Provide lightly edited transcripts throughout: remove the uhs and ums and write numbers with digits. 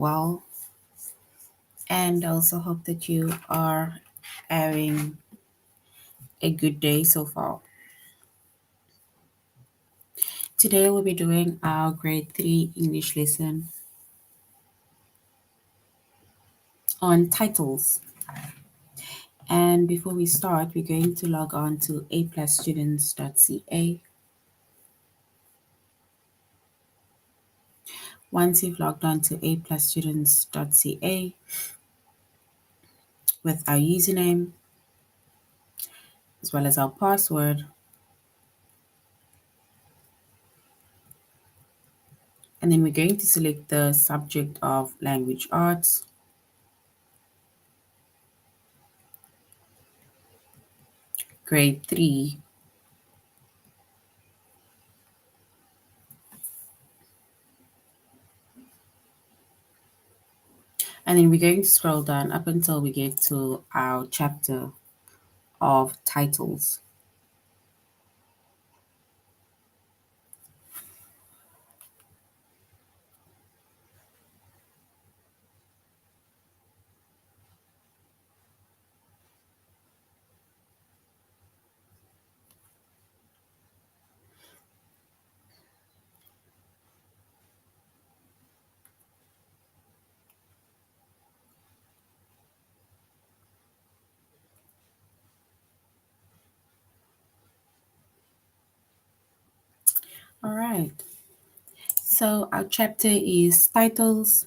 well, and I also hope that you are having a good day so far. Today we'll be doing our grade 3 English lesson on titles. And before we start, we're going to log on to aplusstudents.ca. Once you've logged on to aplusstudents.ca with our username as well as our password, and then we're going to select the subject of language arts, grade 3. And then we're going to scroll down up until we get to our chapter of titles. All right. So our chapter is titles.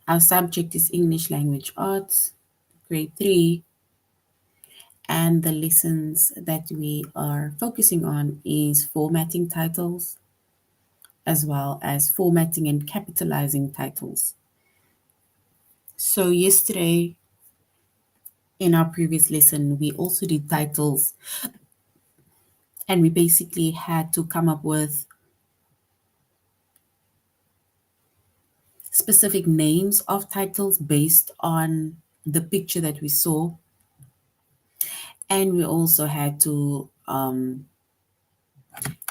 Our subject is English language arts, grade 3. And the lessons that we are focusing on is formatting titles, as well as formatting and capitalizing titles. So yesterday, in our previous lesson, we also did titles, and we basically had to come up with specific names of titles based on the picture that we saw. And we also had to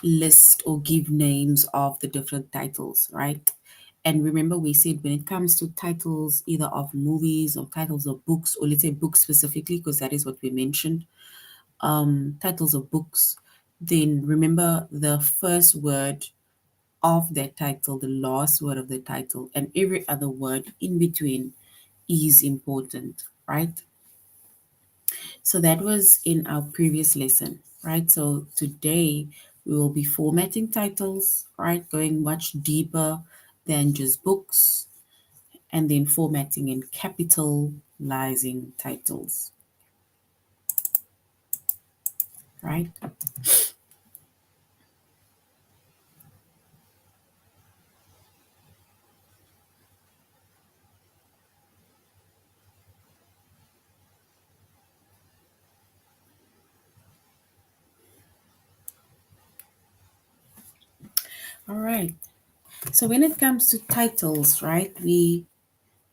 list or give names of the different titles, right? And remember, we said when it comes to titles, either of movies or titles of books, or let's say books specifically, because that is what we mentioned, titles of books, then remember the first word of that title, the last word of the title, and every other word in between is important, right? So that was in our previous lesson, right? So today we will be formatting titles, right? Going much deeper than just books, and then formatting and capitalizing titles, right? All right. So when it comes to titles, right,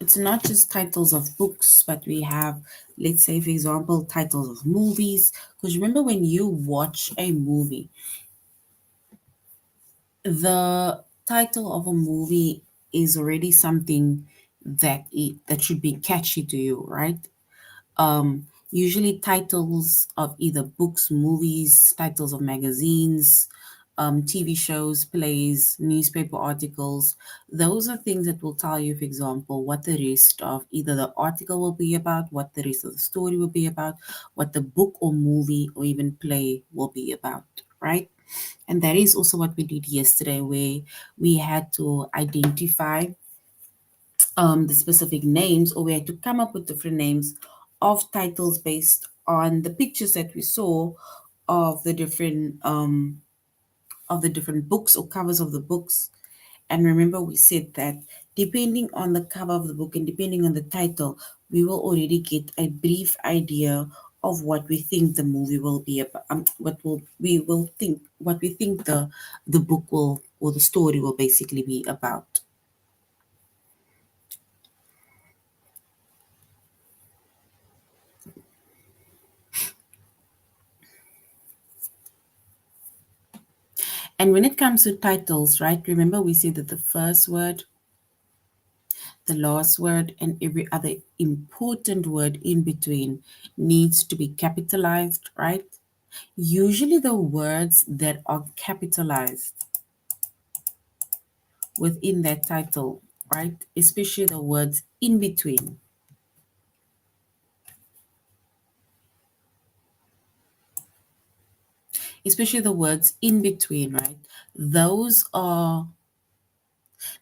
it's not just titles of books, but we have, let's say, for example, titles of movies. Because remember, when you watch a movie, the title of a movie is already something that should be catchy to you, right? Usually titles of either books, movies, titles of magazines, TV shows, plays, newspaper articles. Those are things that will tell you, for example, what the rest of either the article will be about, what the rest of the story will be about, what the book or movie or even play will be about, right? And that is also what we did yesterday, where we had to identify the specific names, or we had to come up with different names of titles based on the pictures that we saw of the different books or covers of the books. And remember, we said that depending on the cover of the book and depending on the title, we will already get a brief idea of what we think the movie will be about. What we think the book will, or the story will basically be about. And when it comes to titles, right? Remember, we said that the first word the last word, and every other important word in between needs to be capitalized, right? Usually, the words that are capitalized within that title, right? Especially the words in between, especially the words in between, right? Those are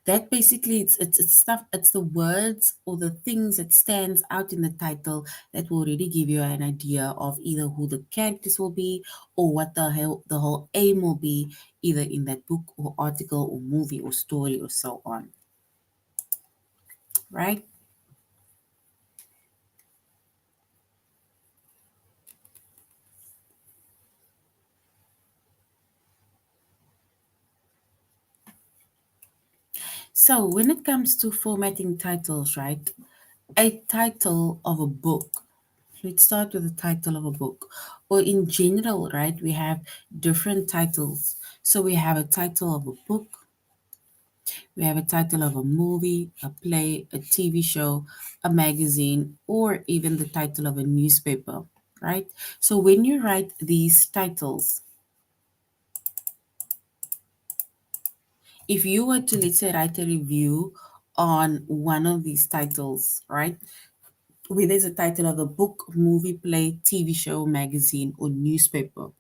that basically it's stuff, it's the words or the things that stands out in the title that will really give you an idea of either who the characters will be or what the hell the whole aim will be, either in that book or article or movie or story or so on, right? So when it comes to formatting titles, right, a title of a book, let's start with the title of a book. Or in general, right, we have different titles. So we have a title of a book, we have a title of a movie, a play, a TV show, a magazine, or even the title of a newspaper, right? So when you write these titles, if you were to, let's say, write a review on one of these titles, right? Whether it's a title of a book, movie, play, TV show, magazine, or newspaper,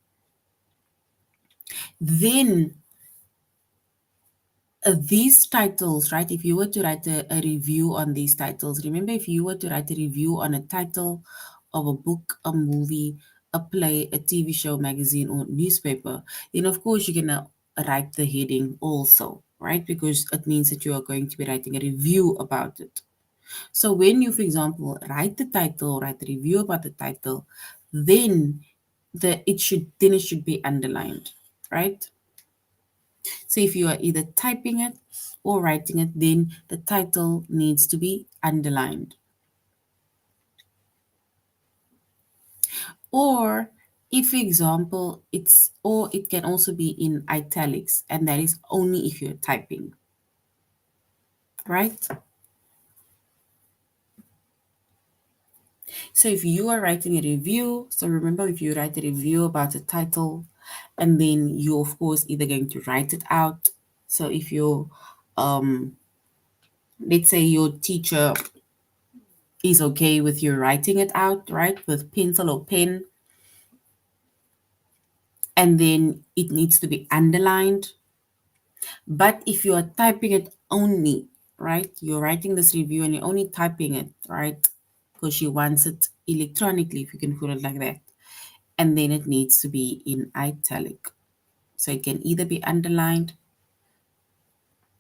then these titles, right? If you were to write a review on these titles, remember, if you were to write a review on a title of a book, a movie, a play, a TV show, magazine, or newspaper, then of course you're gonna write the heading also, right? Because it means that you are going to be writing a review about it. So when you, for example, write the title, write the review about the title, then it should be underlined, right? So if you are either typing it or writing it, then the title needs to be underlined. Or if, for example, it can also be in italics, and that is only if you're typing, right? So if you are writing a review, so remember, if you write a review about a title, and then you're of course either going to write it out. So if you're let's say your teacher is okay with you writing it out, right, with pencil or pen, and then it needs to be underlined. But if you are typing it only, right, you're writing this review and you're only typing it, right, because she wants it electronically, if you can put it like that, and then it needs to be in italic. So it can either be underlined,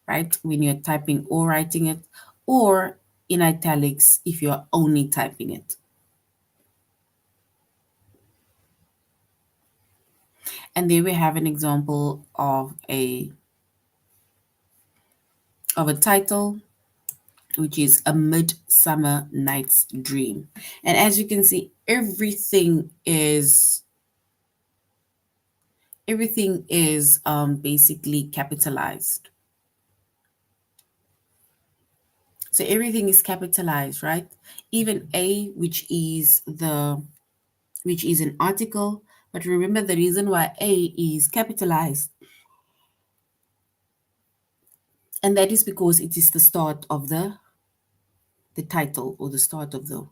right, when you're typing or writing it, or in italics if you're only typing it. And there we have an example of a title, which is A Midsummer Night's Dream. And as you can see, everything is basically capitalized. So everything is capitalized, right? Even A, which is an article. But remember, the reason why A is capitalized, and that is because it is the start of the title, or the start of the,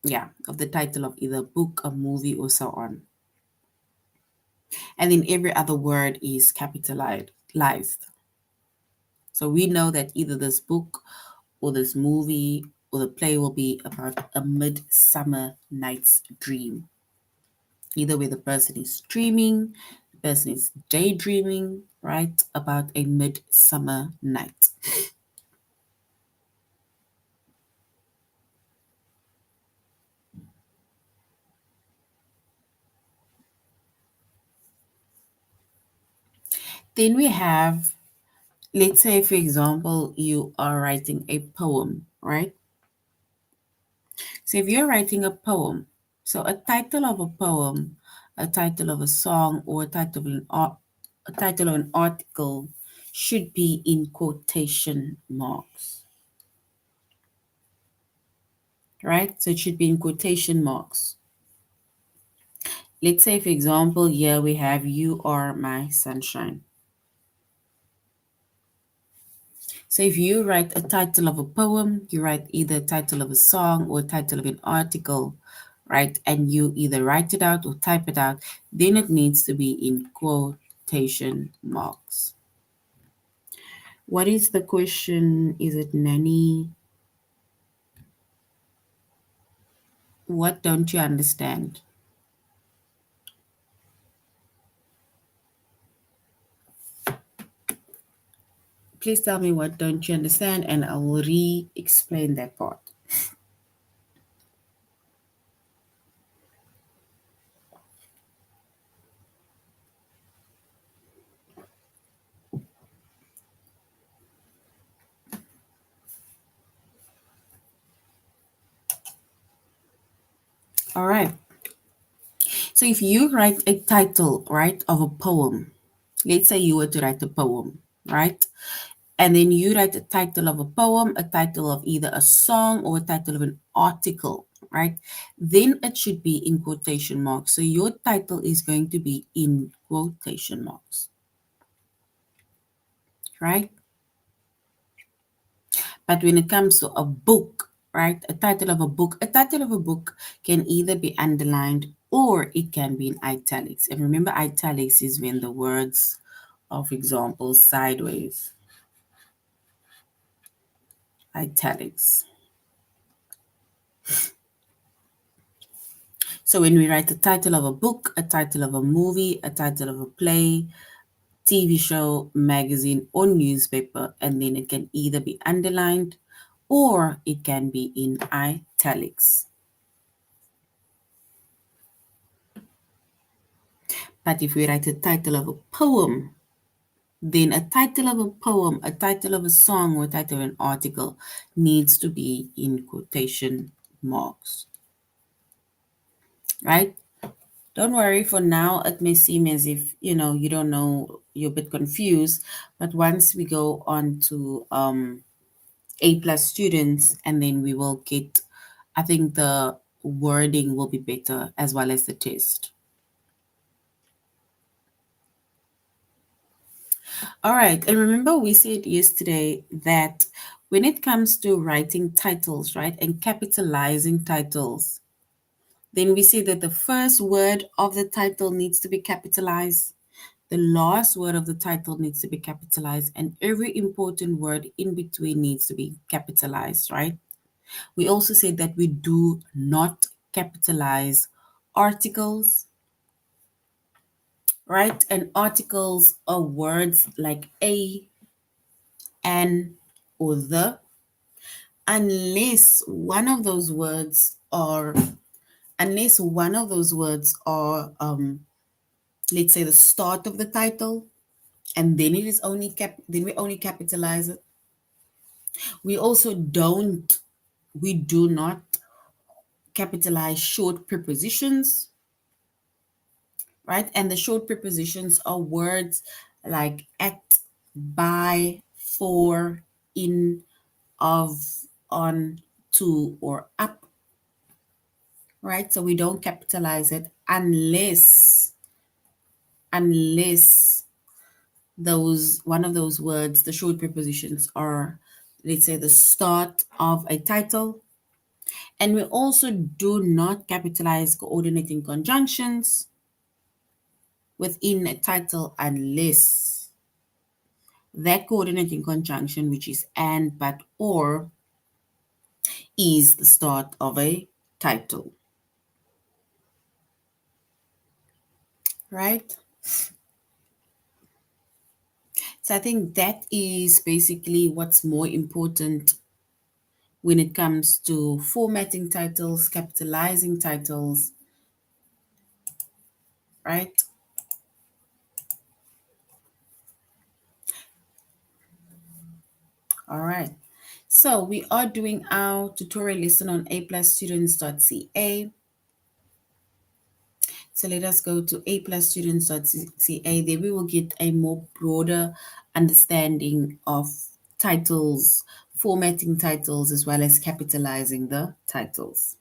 yeah, of the title of either a book, a movie, or so on. And then every other word is capitalized. So we know that either this book or this movie or the play will be about a midsummer night's dream. Either where the person is dreaming, the person is daydreaming, right, about a midsummer night. Then we have, let's say, for example, you are writing a poem, right? So if you're writing a poem, so a title of a poem, a title of a song, or a title of an article should be in quotation marks. right? So it should be in quotation marks. Let's say, for example, here we have "You Are My Sunshine." So if you write a title of a poem, you write either a title of a song or a title of an article, right? And you either write it out or type it out, then it needs to be in quotation marks. What is the question? Is it Nanny? What don't you understand? Please tell me what don't you understand, and I will re-explain that part. All right. So if you write a title, right, of a poem, let's say you were to write a poem, right? And then you write a title of a poem, a title of either a song or a title of an article, right? Then it should be in quotation marks. So your title is going to be in quotation marks, right? But when it comes to a book, right, a title of a book can either be underlined or it can be in italics. And remember, italics is when the words, of example, sideways, italics. So when we write a title of a book, a title of a movie, a title of a play, TV show, magazine, or newspaper, and then it can either be underlined or it can be in italics. But if we write a title of a poem, then a title of a poem, a title of a song, or a title of an article needs to be in quotation marks, right? Don't worry, for now, it may seem as if, you don't know, you're a bit confused, but once we go on to A plus students, and then we will get, I think the wording will be better as well as the test. All right. And remember, we said yesterday that when it comes to writing titles, right, and capitalizing titles, then we say that the first word of the title needs to be capitalized, the last word of the title needs to be capitalized, and every important word in between needs to be capitalized, right? We also say that we do not capitalize articles, right? And articles are words like a, an, or the, unless one of those words are, let's say, the start of the title, and then it is only then we only capitalize it. We also don't, we do not capitalize short prepositions, right? And the short prepositions are words like at, by, for, in, of, on, to, or up, right? So we don't capitalize it unless those one of those words, the short prepositions, are, let's say, the start of a title. And we also do not capitalize coordinating conjunctions within a title unless that coordinating conjunction, which is and, but, or, is the start of a title, right? So I think that is basically what's more important when it comes to formatting titles, capitalizing titles, right? All right. So we are doing our tutorial lesson on aplusstudents.ca. So let us go to aplusstudents.ca. There we will get a more broader understanding of titles, formatting titles as well as capitalizing the titles.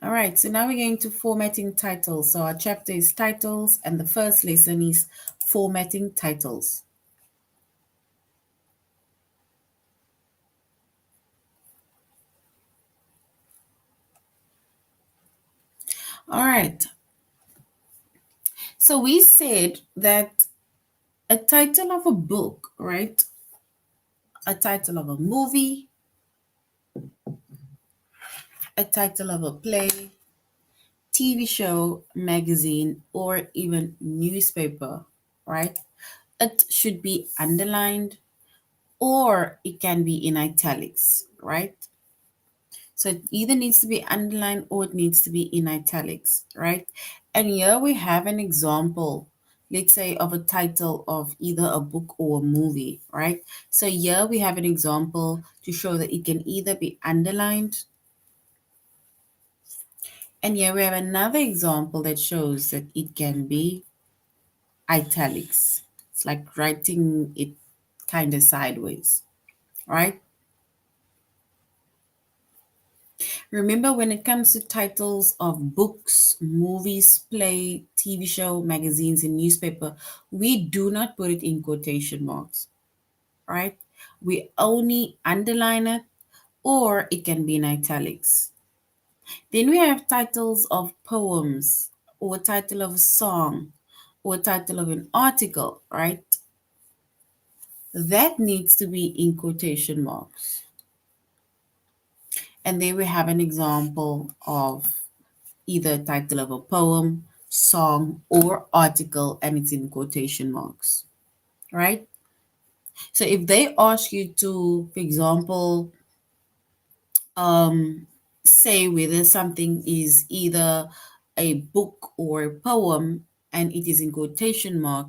All right, so now we're going to formatting titles. So our chapter is titles, and the first lesson is formatting titles. All right. So we said that a title of a book, right? A title of a movie, a title of a play, TV show, magazine, or even newspaper, right? It should be underlined or it can be in italics, right? So it either needs to be underlined or it needs to be in italics, right? And here we have an example, let's say, of a title of either a book or a movie, right? So here we have an example to show that it can either be underlined. And here we have another example that shows that it can be italics. It's like writing it kind of sideways, right? Remember, when it comes to titles of books, movies, play, TV show, magazines, and newspaper, we do not put it in quotation marks, right? We only underline it or it can be in italics. Then we have titles of poems or a title of a song or a title of an article, right? That needs to be in quotation marks. And there we have an example of either a title of a poem, song, or article, and it's in quotation marks, right? So if they ask you to, for example, say whether something is either a book or a poem and it is in quotation mark,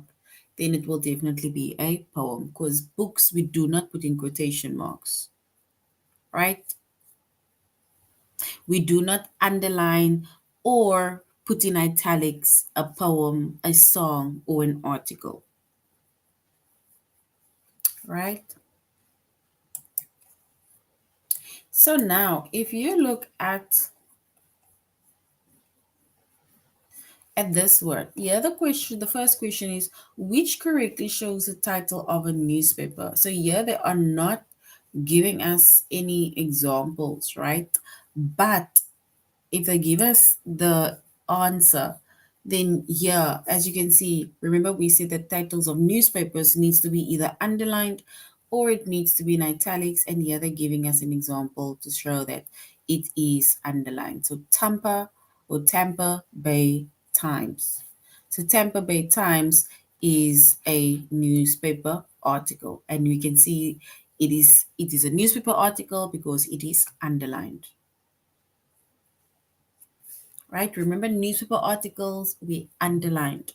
then it will definitely be a poem because books we do not put in quotation marks, right? We do not underline or put in italics a poem, a song, or an article, right? So now, if you look at this word, the first question is which correctly shows the title of a newspaper. So here they are not giving us any examples, right? But if they give us the answer, then here, as you can see, remember we said that titles of newspapers needs to be either underlined or it needs to be in italics, and here they're giving us an example to show that it is underlined. So Tampa Bay Times. So Tampa Bay Times is a newspaper article, and we can see it is a newspaper article because it is underlined. Right? Remember, newspaper articles we underlined,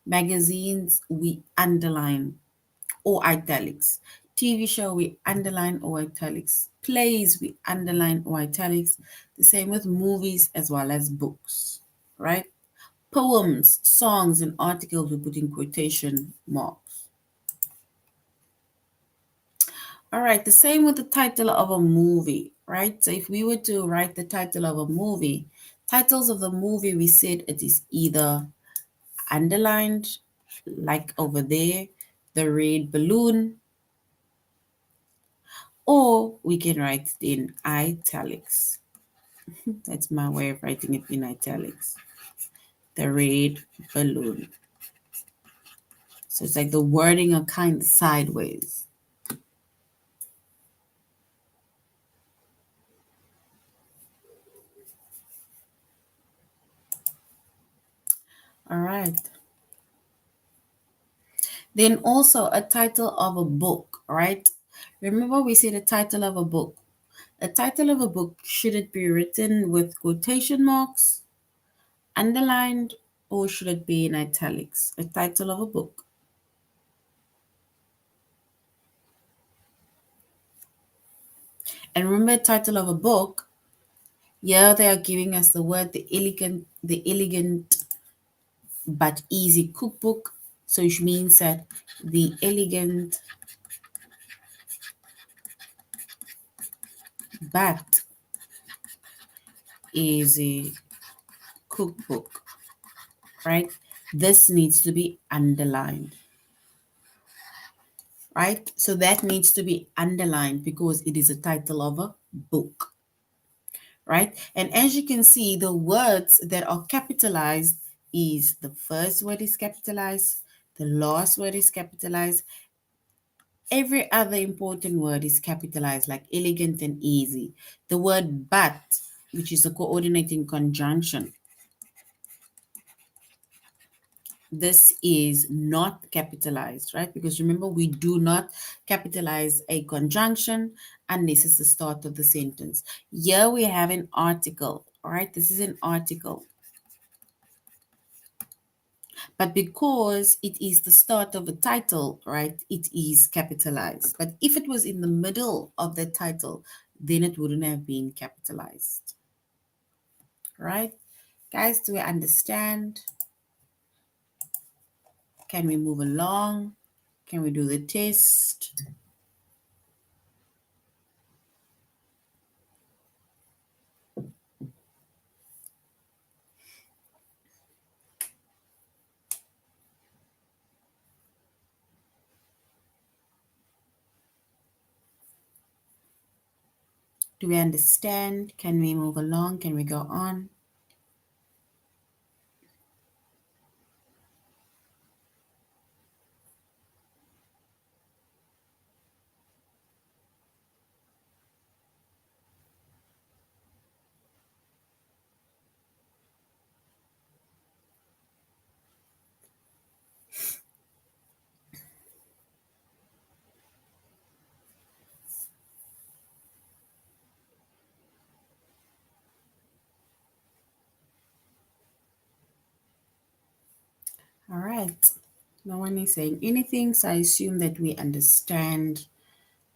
magazines we underline or italics, TV show we underline or italics, plays we underline or italics. The same with movies as well as books, right? Poems, songs, and articles we put in quotation marks. All right, the same with the title of a movie, right? So if we were to write the title of a movie, titles of the movie, we said it is either underlined, like over there, the red balloon, or we can write it in italics. That's my way of writing it in italics. The red balloon. So it's like the wording are kind of sideways. All right. Then also a title of a book, right? Remember we said the title of a book. A title of a book, should it be written with quotation marks, underlined, or should it be in italics? A title of a book. And remember, title of a book, yeah, they are giving us the word the elegant but easy cookbook. So which means that the elegant but is a cookbook, right? This needs to be underlined, right? So that needs to be underlined because it is a title of a book, right? And as you can see, the words that are capitalized is the first word is capitalized, the last word is capitalized, every other important word is capitalized, like elegant and easy. The word but, which is a coordinating conjunction, this is not capitalized, right? Because remember, we do not capitalize a conjunction unless it's the start of the sentence. Here we have an article, all right? This is an article. But because it is the start of a title, right, it is capitalized. But if it was in the middle of the title, then it wouldn't have been capitalized, right? Guys, do we understand? Can we move along? Can we do the test? Do we understand? Can we move along? Can we go on? All right. No one is saying anything, so I assume that we understand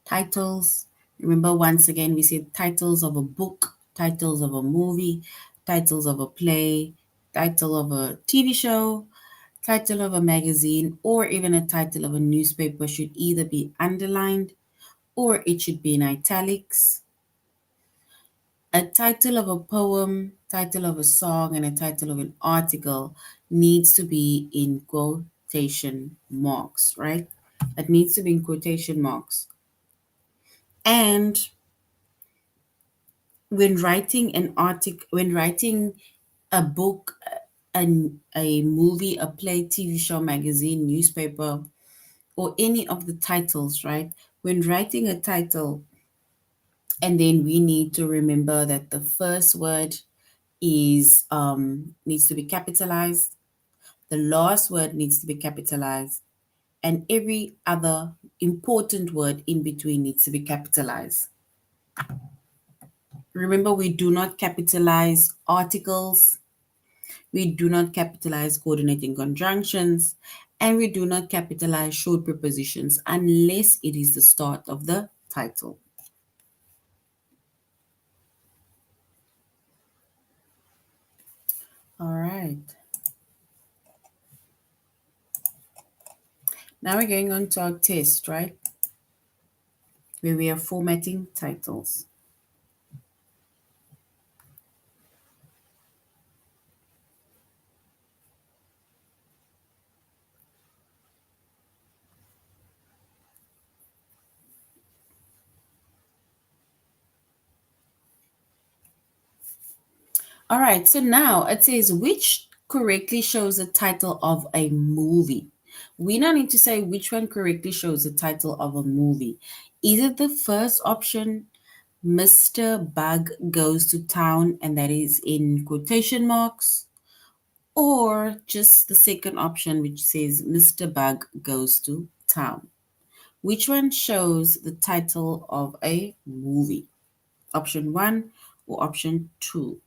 titles. Remember, once again, we said titles of a book, titles of a movie, titles of a play, title of a TV show, title of a magazine, or even a title of a newspaper should either be underlined or it should be in italics. A title of a poem, title of a song, and a title of an article needs to be in quotation marks, right? It needs to be in quotation marks. And when writing an article, when writing a book, a movie, a play, TV show, magazine, newspaper, or any of the titles, right? When writing a title, and then we need to remember that the first word is needs to be capitalized, the last word needs to be capitalized, and every other important word in between needs to be capitalized. Remember, we do not capitalize articles, we do not capitalize coordinating conjunctions, and we do not capitalize short prepositions unless it is the start of the title. All right. Now we're going on to our test, right? Where we are formatting titles. All right, so now it says which correctly shows the title of a movie. We now need to say which one correctly shows the title of a movie. Is it the first option, Mr. Bug Goes to Town, and that is in quotation marks, or just the second option, which says Mr. Bug Goes to Town? Which one shows the title of a movie? Option one or option two?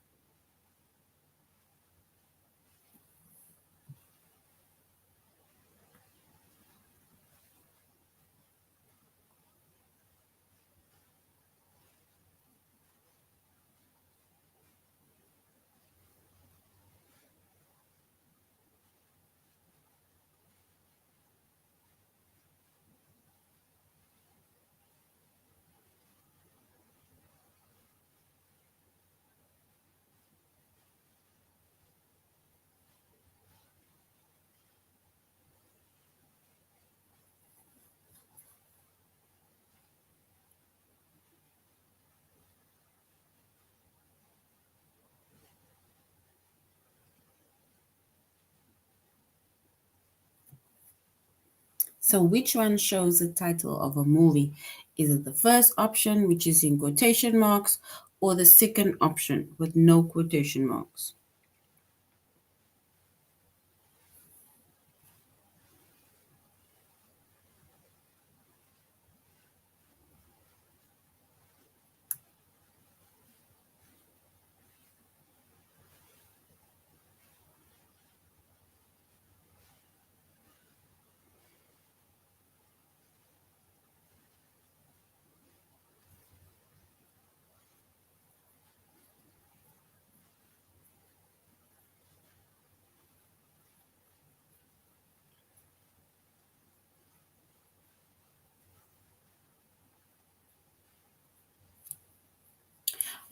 So which one shows the title of a movie? Is it the first option, which is in quotation marks, or the second option with no quotation marks?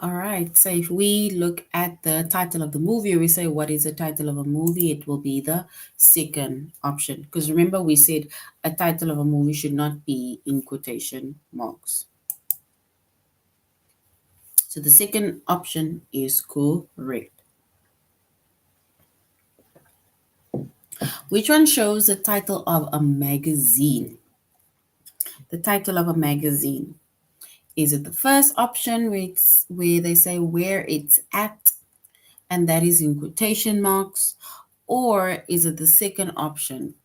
All right. So if we look at the title of the movie, we say, what is the title of a movie? It will be the second option. Because remember, we said a title of a movie should not be in quotation marks. So the second option is correct. Which one shows the title of a magazine? The title of a magazine. Is it the first option where they say where it's at, and that is in quotation marks? Or is it the second option?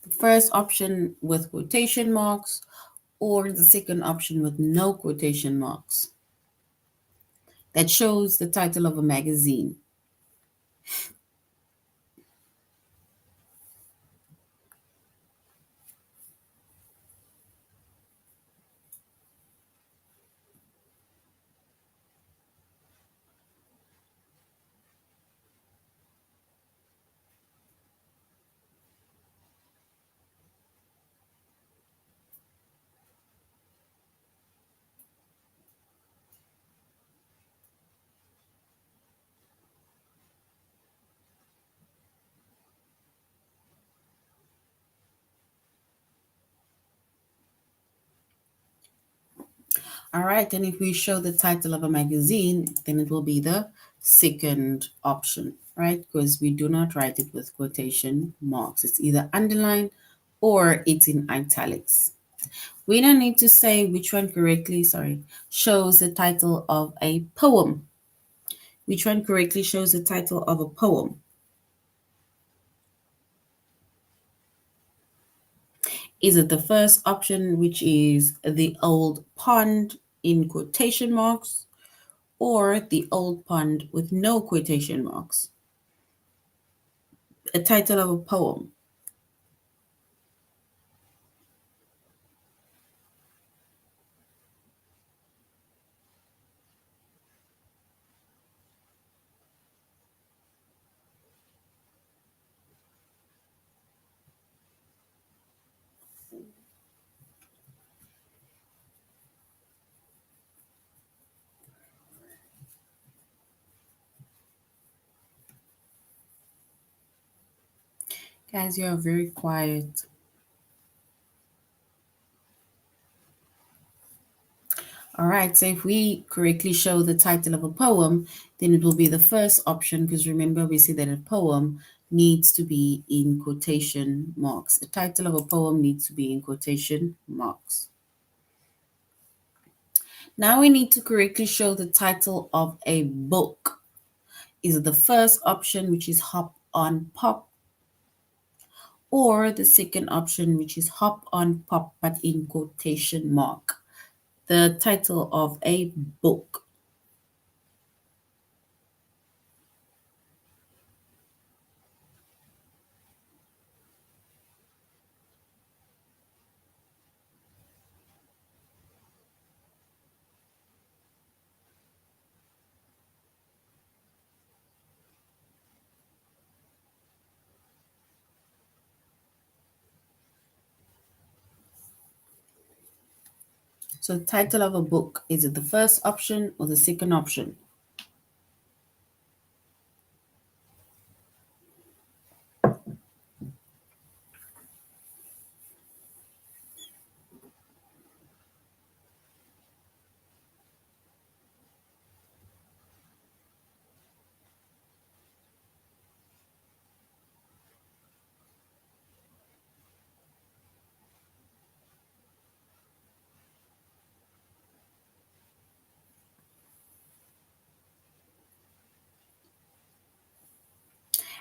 The first option with quotation marks, or the second option with no quotation marks? That shows the title of a magazine. All right, and if we show the title of a magazine, then it will be the second option, right? Because we do not write it with quotation marks. It's either underlined or it's in italics. We don't need to say which one correctly, shows the title of a poem. Which one correctly shows the title of a poem? Is it the first option, which is The Old Pond in quotation marks, or The Old Pond with no quotation marks? A title of a poem. Guys, you are very quiet. All right, so if we correctly show the title of a poem, then it will be the first option, because remember we see that a poem needs to be in quotation marks. The title of a poem needs to be in quotation marks. Now we need to correctly show the title of a book. Is it the first option, which is Hop on Pop, or the second option, which is Hop on Pop but in quotation mark? The title of a book. So the title of a book, is it the first option or the second option?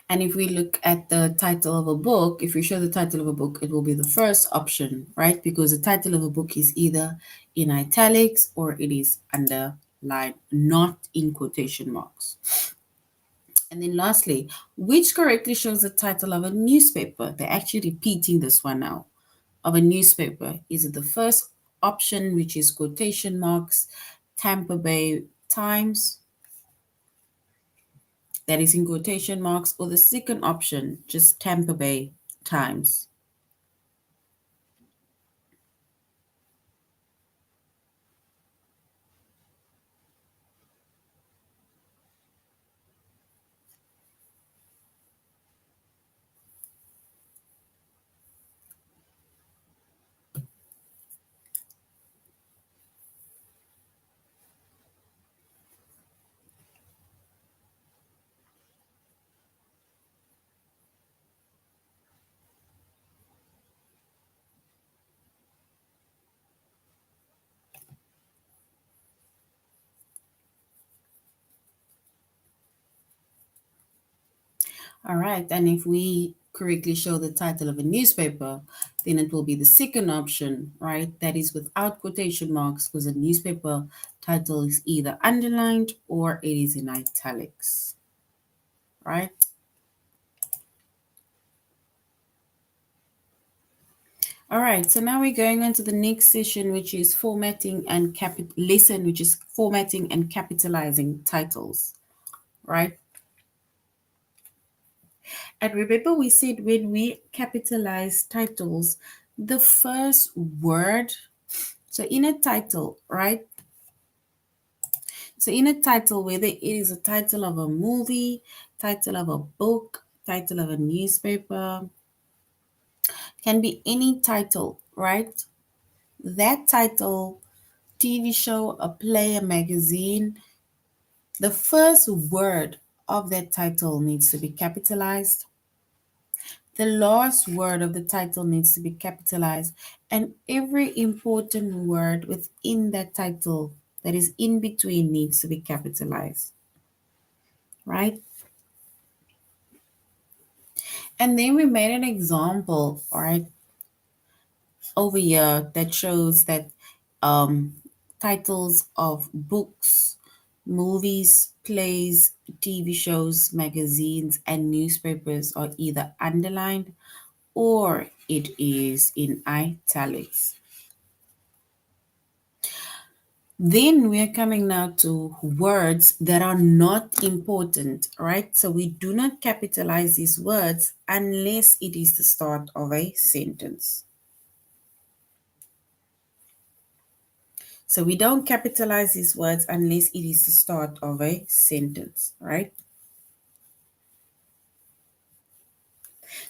And if we look at the title of a book, if we show the title of a book, it will be the first option, right? Because the title of a book is either in italics or it is underlined, not in quotation marks. And then lastly, which correctly shows the title of a newspaper? They're actually repeating this one now. Of a newspaper. Is it the first option, which is quotation marks, Tampa Bay Times, that is in quotation marks, or the second option, just Tampa Bay Times? All right, and if we correctly show the title of a newspaper, then it will be the second option, right? That is without quotation marks, because a newspaper title is either underlined or it is in italics, right? All right, so now we're going on to the next session, which is formatting and lesson, which is formatting and capitalizing titles, right? And remember, we said when we capitalize titles, the first word, so in a title, right? So in a title, whether it is a title of a movie, title of a book, title of a newspaper, can be any title, right? That title, TV show, a play, a magazine, the first word of that title needs to be capitalized. The last word of the title needs to be capitalized, and every important word within that title that is in between needs to be capitalized, right? And then we made an example, right, over here that shows that um, titles of books, movies, plays, TV shows, magazines, and newspapers are either underlined or it is in italics. Then we are coming now to words that are not important, right? So we do not capitalize these words unless it is the start of a sentence. So we don't capitalize these words unless it is the start of a sentence, right?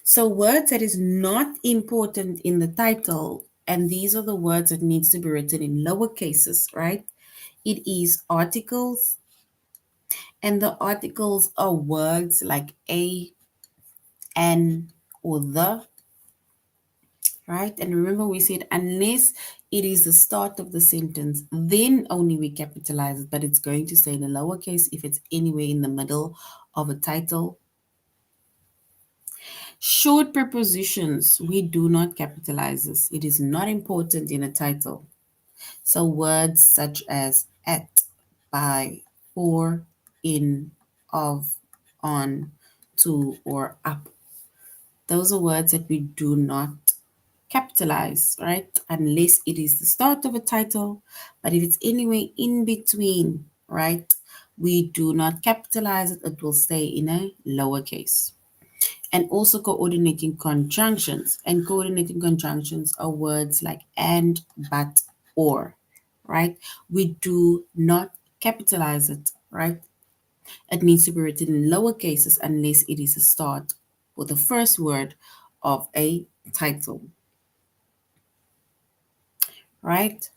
So words that is not important in the title, and these are the words that needs to be written in lower cases, right? It is articles, and the articles are words like a, an, or the, right? And remember we said unless it is the start of the sentence, then only we capitalize it, but it's going to say in a lowercase if it's anywhere in the middle of a title. Short prepositions, we do not capitalize this. It is not important in a title. So words such as at, by, for, in, of, on, to, or up. Those are words that we do not capitalize, right? Unless it is the start of a title. But if it's anywhere in between, right, we do not capitalize it. It will stay in a lowercase. And also coordinating conjunctions. And coordinating conjunctions are words like and, but, or, right? We do not capitalize it, right? It needs to be written in lower cases unless it is a start or the first word of a title, right?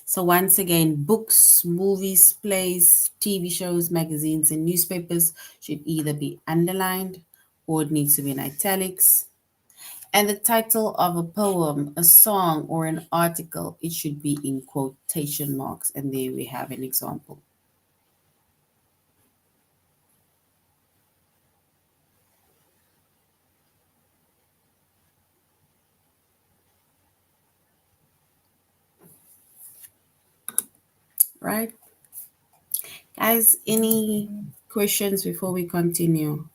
So once again, books, movies, plays, TV shows, magazines, and newspapers should either be underlined or it needs to be in italics. And the title of a poem, a song, or an article, it should be in quotation marks. And there we have an example. right? Guys, any questions before we continue?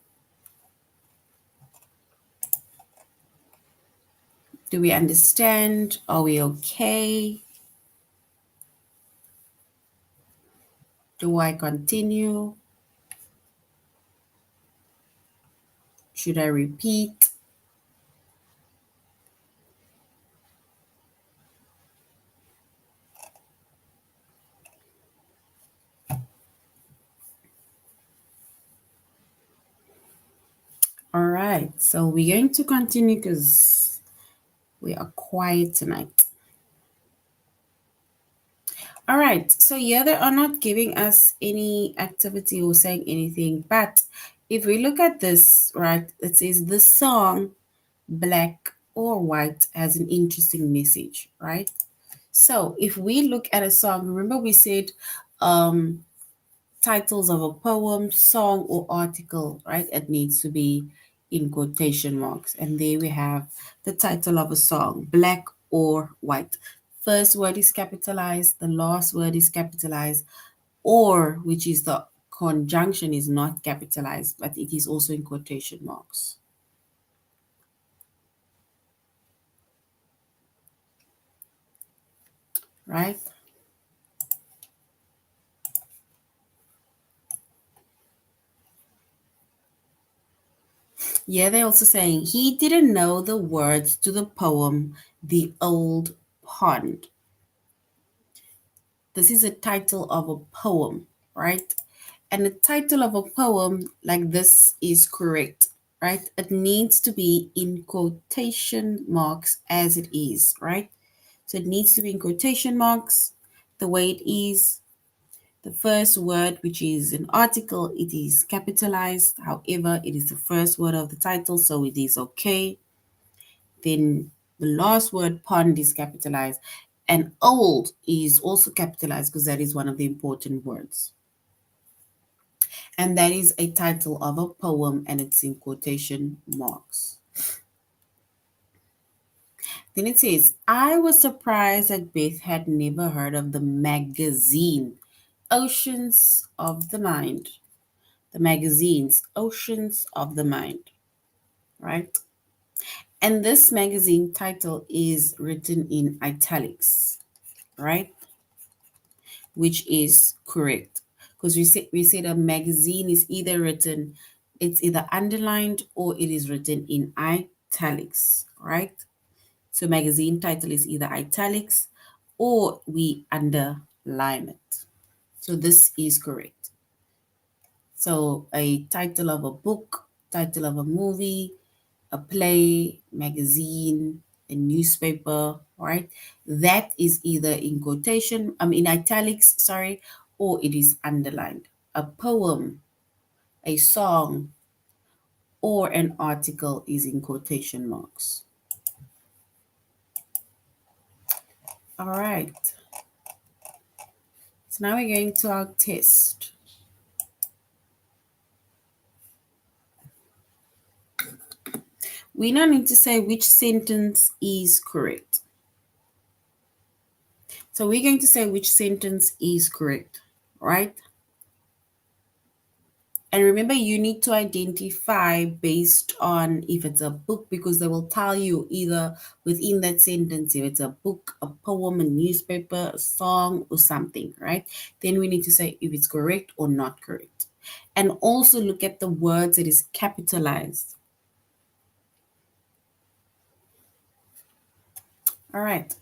Do we understand? Are we okay? Do I continue? Should I repeat? All right, so we're going to continue because we are quiet tonight. All right, so yeah, they are not giving us any activity or saying anything, but if we look at this, right, it says the song Black or White has an interesting message, right? So if we look at a song, remember we said titles of a poem, song, or article, right? It needs to be in quotation marks. And there we have the title of a song, Black or White. First word is capitalized, the last word is capitalized, or, which is the conjunction, is not capitalized, but it is also in quotation marks. Right? Yeah, they're also saying he didn't know the words to the poem The Old Pond. This is a title of a poem, right? And the title of a poem like this is correct, right? It needs to be in quotation marks as it is, right? So it needs to be in quotation marks the way it is. The first word, which is an article, it is capitalized. However, it is the first word of the title, so it is okay. Then the last word, pond, is capitalized. And old is also capitalized because that is one of the important words. And that is a title of a poem and it's in quotation marks. Then it says, I was surprised that Beth had never heard of the magazine Oceans of the Mind. The magazine's Oceans of the Mind, right? And this magazine title is written in italics, right? Which is correct. Because we said a magazine is either written, it's either underlined or it is written in italics, right? So magazine title is either italics or we underline it. So this is correct. So a title of a book, title of a movie, a play, magazine, a newspaper, right? That is either in quotation, in italics, sorry, or it is underlined. A poem, a song, or an article is in quotation marks. All right. So now we're going to our test. We now need to say which sentence is correct. So we're going to say which sentence is correct, right? And remember, you need to identify based on if it's a book, because they will tell you either within that sentence if it's a book, a poem, a newspaper, a song, or something, right? Then we need to say if it's correct or not correct. And also look at the words that is capitalized. All right.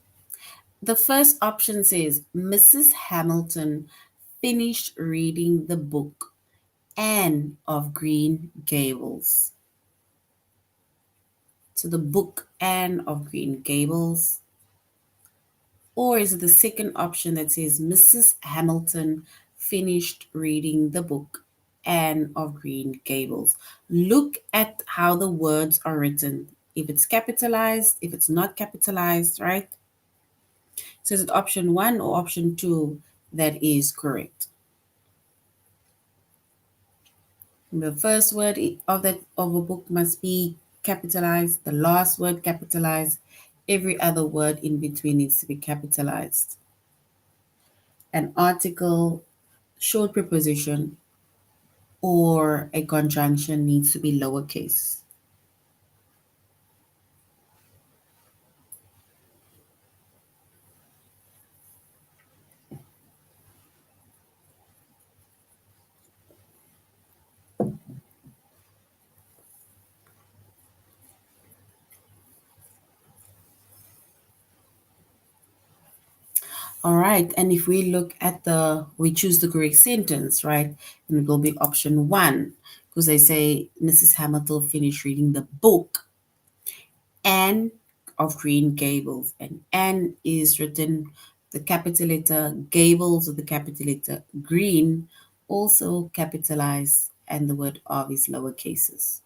The first option says Mrs. Hamilton finished reading the book Anne of Green Gables. So the book Anne of Green Gables. Or is it the second option that says Mrs. Hamilton finished reading the book Anne of Green Gables? Look at how the words are written. If it's capitalized, if it's not capitalized, right? So is it option 1 or option 2 that is correct? The first word of a book must be capitalized, the last word capitalized, every other word in between needs to be capitalized. an article, short preposition, or a conjunction needs to be lowercase. All right, and if we look at we choose the correct sentence, right? And it will be option one, because they say Mrs. Hamilton finished reading the book and of Green Gables, and Anne is written the capital letter, Gables with the capital letter, Green also capitalized, and the word of is lower cases.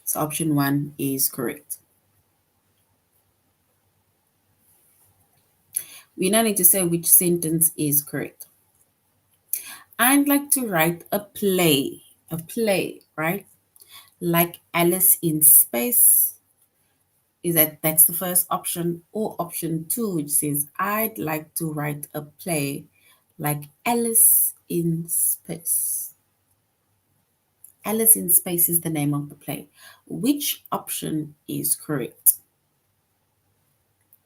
So option one is correct. We now need to say which sentence is correct. I'd like to write a play, right? Like Alice in Space. That's the first option, or option two, which says I'd like to write a play like Alice in Space. Alice in Space is the name of the play. Which option is correct?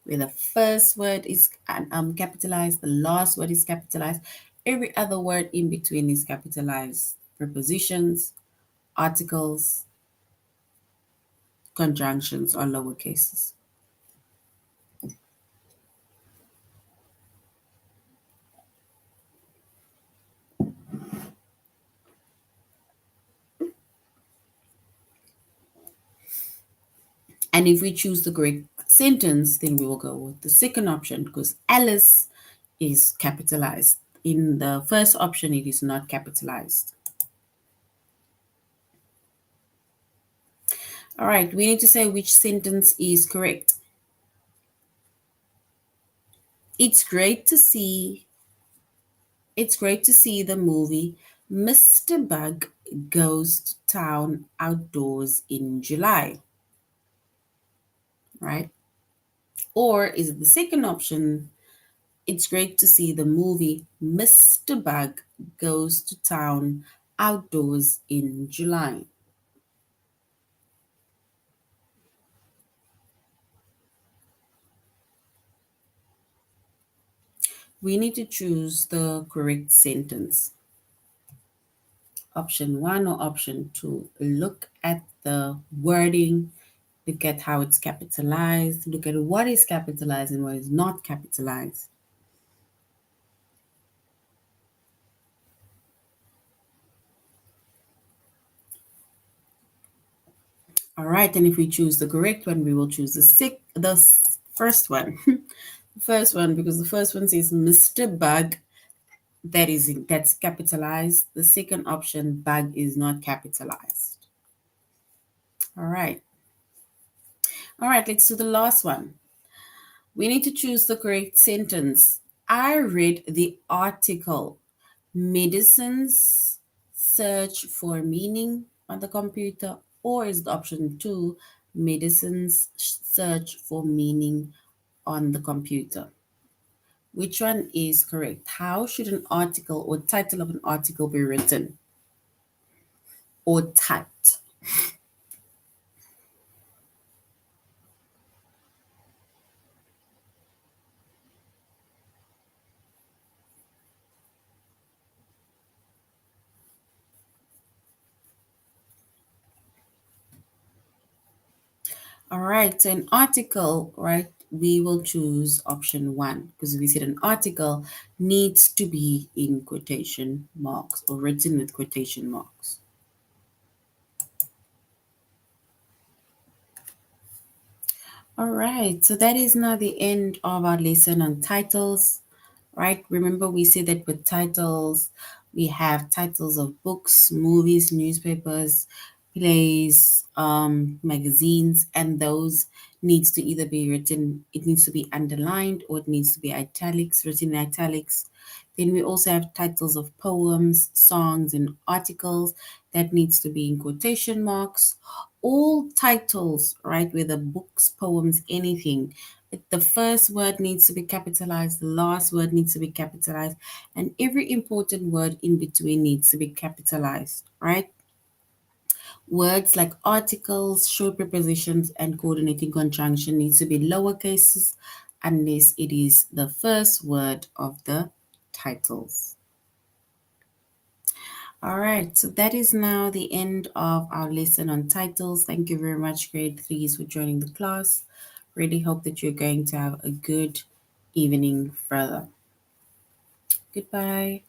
Where the first word is capitalized, the last word is capitalized, every other word in between is capitalized. Prepositions, articles, conjunctions, or lower cases. And if we choose the correct sentence, then we will go with the second option because Alice is capitalized. In the first option, it is not capitalized. All right, we need to say which sentence is correct. It's great to see. It's great to see the movie Mr. Bug Goes to Town Outdoors in July, right? Or is it the second option? It's great to see the movie Mr. Bug Goes to Town Outdoors in July. We need to choose the correct sentence. Option one or option two. Look at the wording, look at how it's capitalized, look at what is capitalized and what is not capitalized. All right, and if we choose the correct one, we will choose the first one. The first one, because the first one says Mr. Bug, that's capitalized. The second option, bug, is not capitalized. All right. All right, let's do the last one. We need to choose the correct sentence. I read the article Medicines Search for Meaning on the computer, or is the option two, Medicines Search for Meaning on the computer? Which one is correct? How should an article or title of an article be written or typed? All right, so an article, right, we will choose option one because we said an article needs to be in quotation marks or written with quotation marks. All right, so that is now the end of our lesson on titles, right? Remember, we said that with titles, we have titles of books, movies, newspapers, plays, magazines, and those needs to either be written, it needs to be underlined or it needs to be italics, written in italics. Then we also have titles of poems, songs, and articles that needs to be in quotation marks. All titles, right, whether books, poems, anything, The first word needs to be capitalized, the last word needs to be capitalized, and every important word in between needs to be capitalized, right? Words like articles, short prepositions, and coordinating conjunction needs to be lower cases unless it is the first word of the titles. All right, so that is now the end of our lesson on titles. Thank you very much, grade threes, for joining the class. Really hope that you're going to have a good evening further. Goodbye.